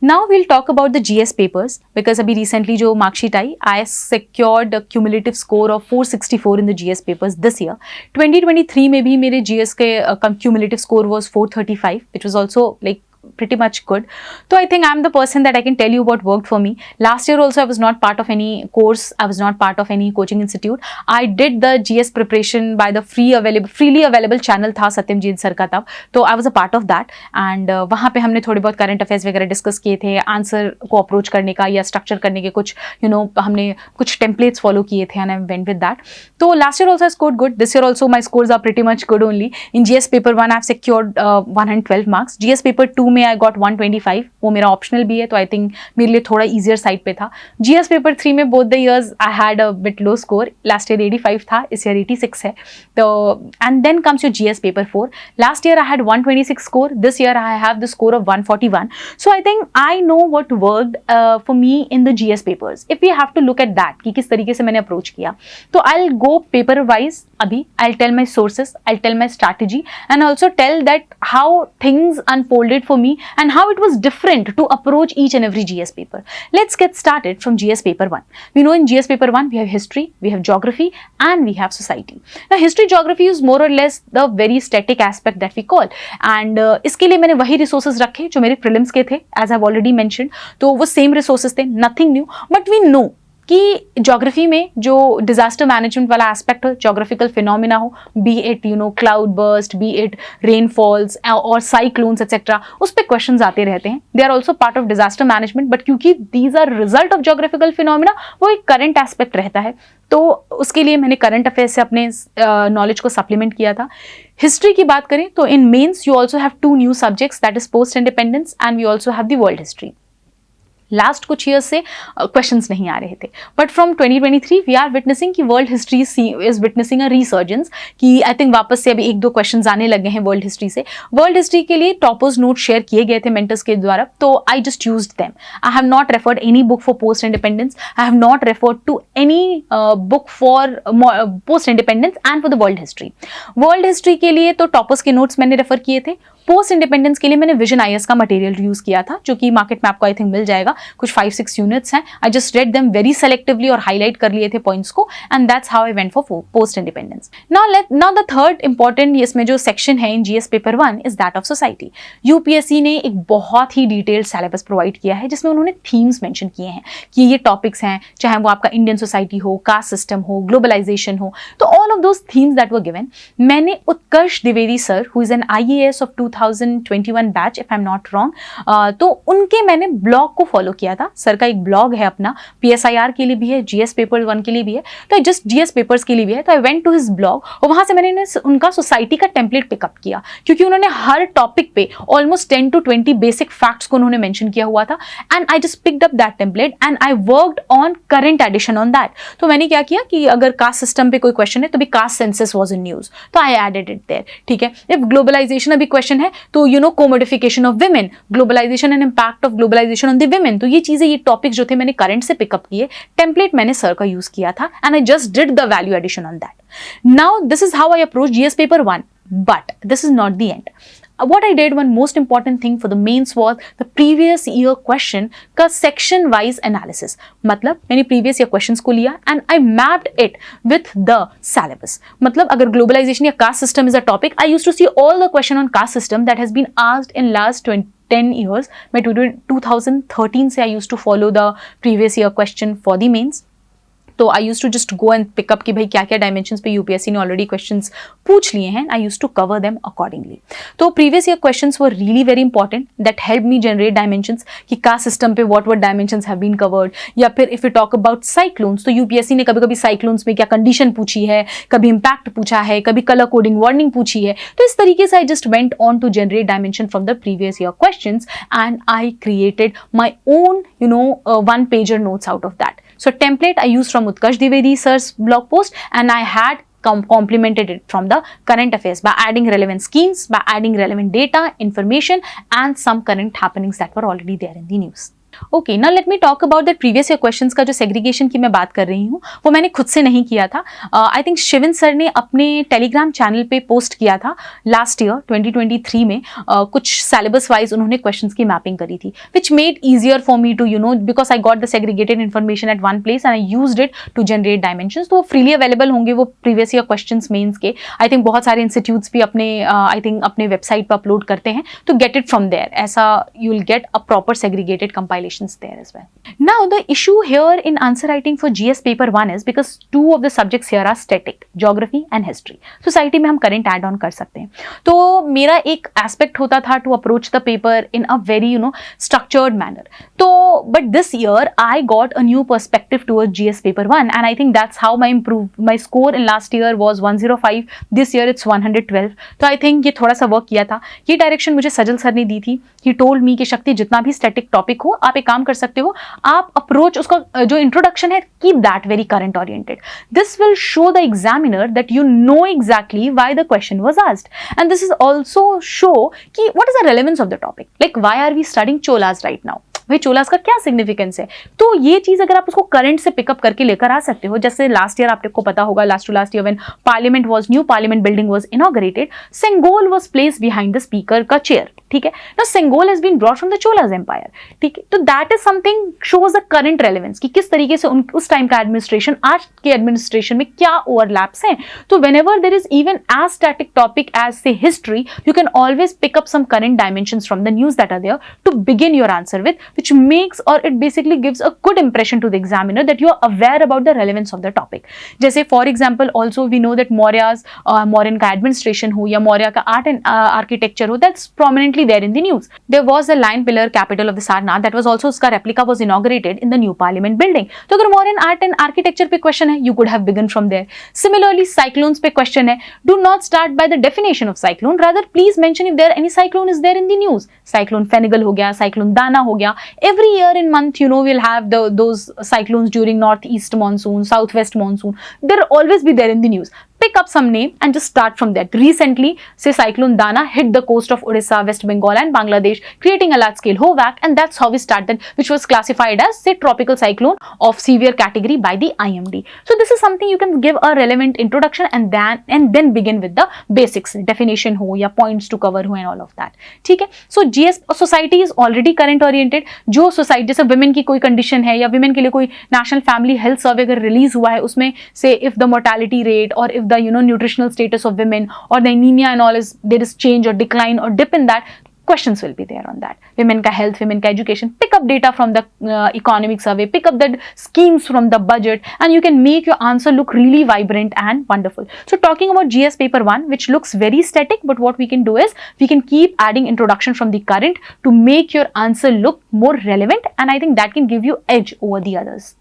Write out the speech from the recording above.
Now we'll talk about the GS papers because अभी recently जो marksheet I, I secured a cumulative score of 464 in the GS papers this year. 2023 में भी मेरे GS के cumulative score was 435, which was also like pretty much good. So I think I'm the person that I can tell you what worked for me. Last year also I was not part of any course. I was not part of any coaching institute. I did the GS preparation by the freely available channel था सत्यमजीत sir का तब. तो I was a part of that and वहाँ पे हमने थोड़े बहुत current affairs वगैरह डिस्कस किए थे, आंसर को अप्रोच करने का या स्ट्रक्चर करने के कुछ हमने कुछ टेम्पलेट्स फॉलो किए थे and I went with that. तो last year also I scored good. This year also my scores are pretty much good only. In GS paper 1 I've secured 112 marks. GS paper 2 में I got 125. वो मेरा optional भी है तो I think मेरे लिए थोड़ा ईजियर साइड पे था. GS पेपर 3 में both the years I had a bit low score. Last year 85 था, इस ईयर 86 है. तो and then comes your GS paper 4. Last year I had 126 score. This year I have the score of 141. So I think I know what worked for me in the GS papers. If we have to look at that कि किस तरीके से मैंने approach किया, तो I will go paper wise. अभी I will tell my sources, I will tell my strategy and also tell that how things unfolded for me and how it was different to approach each and every GS paper. Let's get started from GS paper 1. We know in GS paper 1 we have history, we have geography and we have society. Now history geography is more or less the very static aspect that we call and इसके लिए मैंने वही resources रखे जो मेरे prelims के थे, as I've already mentioned. तो वो same resources थे, nothing new, but we know कि ज्योग्राफी में जो डिजास्टर मैनेजमेंट वाला एस्पेक्ट हो, ज्योग्राफिकल फिनोमिना हो, be it cloud burst, be it rainfalls और साइक्लोन्स एक्सेट्रा, उस पर क्वेश्चंस आते रहते हैं. They are also part of disaster management, but क्योंकि these are result of geographical phenomena, वो एक करंट एस्पेक्ट रहता है. तो उसके लिए मैंने करंट अफेयर्स से अपने नॉलेज को सप्लीमेंट किया था. हिस्ट्री की बात करें तो in mains you also have 2 new subjects, that is post independence and we also have the world history. Last कुछ ईयर्स से क्वेश्चंस नहीं आ रहे थे, but from 2023 we are witnessing कि world history is witnessing a resurgence, कि I think वापस से अभी 1-2 क्वेश्चंस आने लगे हैं वर्ल्ड हिस्ट्री से. वर्ल्ड हिस्ट्री के लिए टॉपर्स नोट शेयर किए गए थे मेंटर्स के द्वारा, तो I just used them. I have not referred any book for post independence, I have not referred to any book for post independence and for the world history. World history के लिए तो toppers के notes मैंने refer किए थे. Post independence के लिए मैंने विजन IS का मटेरियल यूज किया था, जो कि मार्केट में आपको आई थिंक मिल जाएगा. कुछ 5-6 यूनिट्स हैं. I just red them very selectively और हाईलाइट कर लिए थे पॉइंट्स को, and that's how I went for post independence. Now the third important इसमें जो सेक्शन है इन GS paper 1 is that of society. UPSC ने एक बहुत ही डिटेल्ड सिलेबस प्रोवाइड किया है, जिसमें उन्होंने थीम्स मेंशन किए हैं कि ये टॉपिक्स हैं, चाहे वो आपका इंडियन सोसाइटी हो, कास्ट सिस्टम हो, ग्लोबलाइजेशन हो, तो all of those themes that were given. मैंने Utkarsh Dwivedi sir, who is an IAS of 2021 batch if I am not wrong, तो उनके मैंने ब्लॉग को फॉलो किया था. सर का एक ब्लॉग है अपना, PSIR के लिए भी है, GS पेपर 1 के लिए भी है, तो जस्ट GS पेपर्स के लिए भी है. तो I went to his blog और वहां से मैंने उनका सोसाइटी का टेम्पलेट पिकअप किया, क्योंकि उन्होंने हर टॉपिक पे ऑलमोस्ट 10 to 20 बेसिक फैक्ट्स को उन्होंने मेंशन किया हुआ था, and I just picked up that template and I worked on current addition on that. तो मैंने क्या किया कि अगर कास्ट सिस्टम पे कोई क्वेश्चन है तो भी caste census was in news, तो आई एडेड इट देयर. ठीक है. इफ ग्लोबलाइजेशन अभी क्वेश्चन है तो commodification of women, globalisation and impact of globalisation on the women, तो ये चीजें, ये टॉपिक्स जो थे मैंने करंट से पिकअप किए, टेम्पलेट मैंने सर का यूज किया था, and I just did the value addition on that. Now this is how I approach GS paper 1, but this is not the end. What I did, one most important thing for the mains was the previous year question का section wise analysis. मतलब मैंने previous year questions को लिया and I mapped it with the syllabus. मतलब अगर globalization या caste system is a topic, I used to see all the question on caste system that has been asked in last 10 years. मैं 2013 से I used to follow the previous year question for the mains. तो I use to just go and pick up कि भाई क्या क्या dimensions पे UPSC ने already questions पूछ लिए हैं. I use to cover them accordingly. तो previous year questions were really very important, that help me generate dimensions कि कास्ट सिस्टम पे what dimensions have been covered. या फिर if you talk about cyclones, तो UPSC ने कभी कभी cyclones में क्या कंडीशन पूछी है, कभी इंपैक्ट पूछा है, कभी कलर कोडिंग वार्निंग पूछी है. तो इस तरीके से I just went on to generate dimension from the previous year questions and I created my own one pager notes out of that. So template I used from Utkarsh Dwivedi sir's blog post, and I had complemented it from the current affairs by adding relevant schemes, by adding relevant data, information, and some current happenings that were already there in the news. Okay, now let me talk about that previous year questions का जो segregation की मैं बात कर रही हूँ, वो मैंने खुद से नहीं किया था. आई थिंक शिवन सर ने अपने टेलीग्राम चैनल पे पोस्ट किया था लास्ट ईयर 2023 में. कुछ सिलेबस वाइज उन्होंने क्वेश्चंस की मैपिंग करी थी, which made easier for me to you know, because I got the segregated information at one place and I used it to generate dimensions. तो वो फ्रीली अवेलेबल होंगे वो प्रीवियस ईयर क्वेश्चंस मेंस के. I think बहुत सारे institutes भी अपने I think अपने वेबसाइट पर अपलोड करते हैं, तो गेट इट फ्रॉम देयर. ऐसा you will get a proper segregated compilations there as well. Now the issue here in answer writing for GS paper 1 is because two of the subjects here are static, geography and history. Society में हम current add on कर सकते हैं. तो मेरा एक aspect होता था to approach the paper in a very structured manner. तो but this year I got a new perspective towards GS paper 1 and I think that's how my score in last year was 105. This year it's 112. तो I think ये थोड़ा सा work किया था. ये direction मुझे सजल sir ने दी थी. He told me कि शक्ति जितना भी स्टैटिक टॉपिक हो आप एक काम कर सकते हो, आप अप्रोच उसका जो इंट्रोडक्शन है keep that very current oriented. This will show the examiner that you know exactly why the question was asked and this is also show कि what is the relevance of the topic, like why are we studying Cholas right now, भाई चोलास का क्या significance है. तो ये चीज अगर आप उसको करंट से पिकअप करके लेकर आ सकते हो, जैसे लास्ट ईयर आपको पता होगा, last to last year when parliament was new parliament building was inaugurated, Sengol was placed behind the speaker का चेयर. ठीक है ना, Sengol has been brought from the Cholas empire. ठीक है, तो that is something shows the current relevance कि किस तरीके से उस टाइम का एडमिनिस्ट्रेशन आज के एडमिनिस्ट्रेशन में क्या ओवरलैप्स हैं. तो whenever there is even as static topic as say history, you can always pick up some current dimensions from the news that are there to begin your answer with, which makes और it basically gives a good impression to the examiner that you are aware about the relevance of the topic. जैसे for example also we know that Mauryan का administration हो या मौर्य का art and architecture हो, that's prominently there in the news. There was a lion pillar capital of the Sarnath that was also उसका replica was inaugurated in the new parliament building. तो अगर Mauryan art and architecture पे question है, you could have begun from there. Similarly cyclones पे question है, do not start by the definition of cyclone, rather please mention if there any cyclone is there in the news. Cyclone Fenigal हो गया, cyclone Dana हो गया. Every year in month we'll have those cyclones during northeast monsoon, southwest monsoon. They'll always be there in the news. Pick up some name and just start from that. Recently, say cyclone Dana hit the coast of Odisha, West Bengal and Bangladesh, creating a large-scale HOVAC, and that's how we started, which was classified as say tropical cyclone of severe category by the IMD. So this is something you can give a relevant introduction and then begin with the basics, definition ho या points to cover ho and all of that. ठीक है? So GS society is already current oriented. जो society जैसे women की कोई condition है या women के लिए कोई national family health survey अगर release हुआ है, उसमें say if the mortality rate or if the nutritional status of women or the anemia and all is there is change or decline or dip in that, questions will be there on that. Women ka health, women ka education, pick up data from the economic survey, pick up the schemes from the budget, and you can make your answer look really vibrant and wonderful. So talking about GS paper 1, which looks very static, but what we can do is we can keep adding introduction from the current to make your answer look more relevant, and I think that can give you edge over the others.